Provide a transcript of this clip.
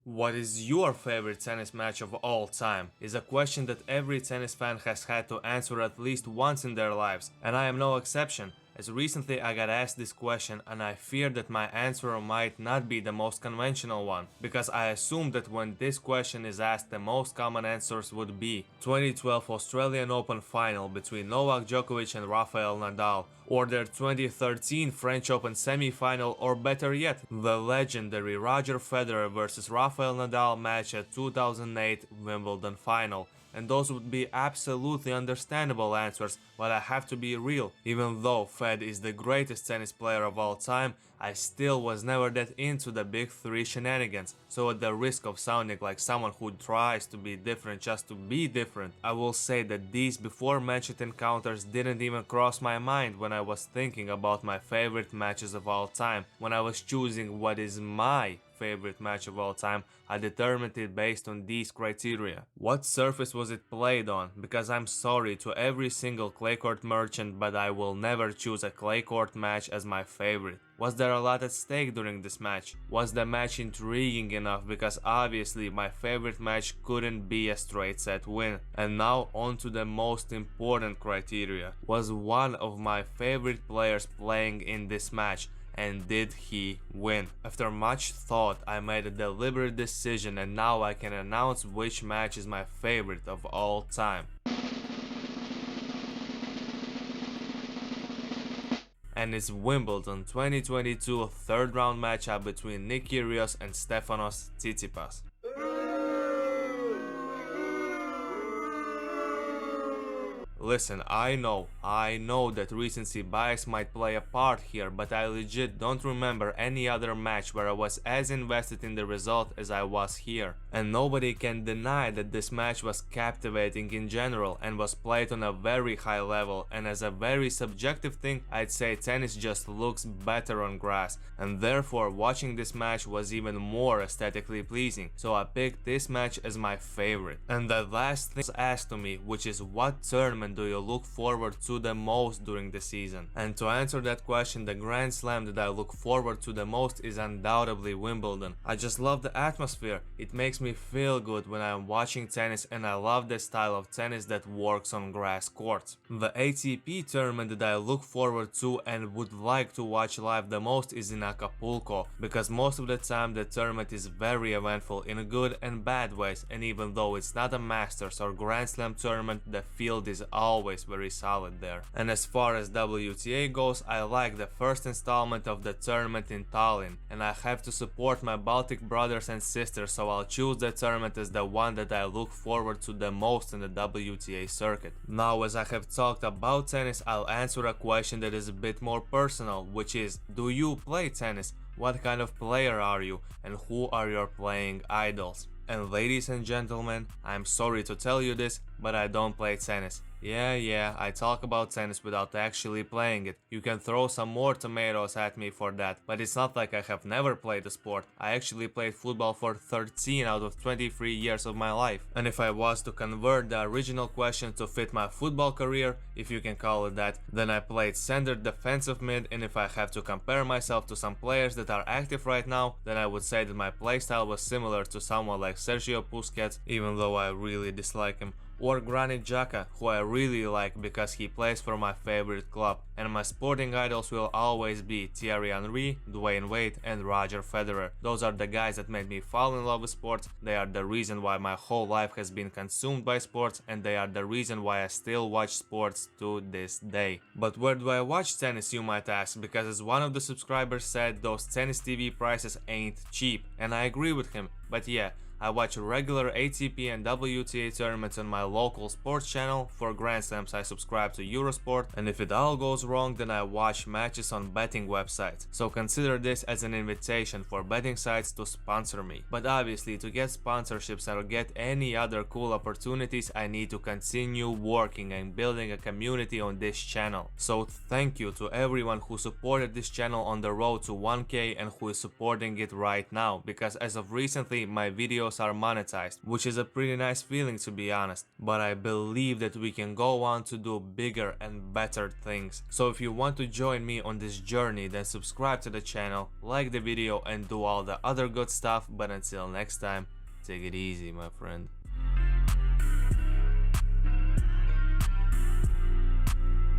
What is your favorite tennis match of all time? Is a question that every tennis fan has had to answer at least once in their lives, and I am no exception, as recently I got asked this question and I fear that my answer might not be the most conventional one, because I assume that when this question is asked the most common answers would be 2012 Australian Open final between Novak Djokovic and Rafael Nadal, or their 2013 French Open semi-final, or better yet, the legendary Roger Federer vs Rafael Nadal match at 2008 Wimbledon final. And those would be absolutely understandable answers, but I have to be real. Even though Fed is the greatest tennis player of all time, I still was never that into the big three shenanigans. So at the risk of sounding like someone who tries to be different just to be different, I will say that these before mentioned encounters didn't even cross my mind when I was thinking about my favorite matches of all time. When I was choosing what is my favorite match of all time, I determined it based on these criteria. What surface was it played on? Because I'm sorry to every single clay court merchant, but I will never choose a clay court match as my favorite. Was there a lot at stake during this match? Was the match intriguing enough? Because obviously my favorite match couldn't be a straight set win. And now on to the most important criteria. Was one of my favorite players playing in this match? And did he win? After much thought, I made a deliberate decision, and now I can announce which match is my favorite of all time. And it's Wimbledon 2022 third round matchup between Nick Kyrgios and Stefanos Tsitsipas. Listen, I know that recency bias might play a part here, but I legit don't remember any other match where I was as invested in the result as I was here. And nobody can deny that this match was captivating in general and was played on a very high level, and as a very subjective thing, I'd say tennis just looks better on grass, and therefore watching this match was even more aesthetically pleasing, so I picked this match as my favorite. And the last thing was asked to me, which is what tournament do you look forward to the most during the season? And to answer that question, the Grand Slam that I look forward to the most is undoubtedly Wimbledon. I just love the atmosphere, it makes me feel good when I'm watching tennis, and I love the style of tennis that works on grass courts. The ATP tournament that I look forward to and would like to watch live the most is in Acapulco, because most of the time the tournament is very eventful in good and bad ways, and even though it's not a Masters or Grand Slam tournament, the field is always very solid there. And as far as WTA goes, I like the first installment of the tournament in Tallinn, and I have to support my Baltic brothers and sisters, so I'll choose the tournament as the one that I look forward to the most in the WTA circuit. Now, as I have talked about tennis, I'll answer a question that is a bit more personal, which is, do you play tennis? What kind of player are you? And who are your playing idols? And ladies and gentlemen, I'm sorry to tell you this, but I don't play tennis. Yeah, I talk about tennis without actually playing it. You can throw some more tomatoes at me for that, but it's not like I have never played the sport. I actually played football for 13 out of 23 years of my life. And if I was to convert the original question to fit my football career, if you can call it that, then I played center defensive mid, and if I have to compare myself to some players that are active right now, then I would say that my playstyle was similar to someone like Sergio Busquets, even though I really dislike him, or Granit Xhaka, who I really like because he plays for my favorite club, and my sporting idols will always be Thierry Henry, Dwayne Wade and Roger Federer. Those are the guys that made me fall in love with sports, they are the reason why my whole life has been consumed by sports, and they are the reason why I still watch sports to this day. But where do I watch tennis, you might ask, because as one of the subscribers said, those tennis TV prices ain't cheap, and I agree with him, but yeah, I watch regular ATP and WTA tournaments on my local sports channel. For Grand Slams I subscribe to Eurosport, and if it all goes wrong then I watch matches on betting websites. So consider this as an invitation for betting sites to sponsor me. But obviously to get sponsorships or get any other cool opportunities, I need to continue working and building a community on this channel. So thank you to everyone who supported this channel on the road to 1K and who is supporting it right now, because as of recently my videos videos are monetized, which is a pretty nice feeling to be honest. But I believe that we can go on to do bigger and better things. So if you want to join me on this journey, then subscribe to the channel, like the video and do all the other good stuff. But until next time, take it easy, my friend.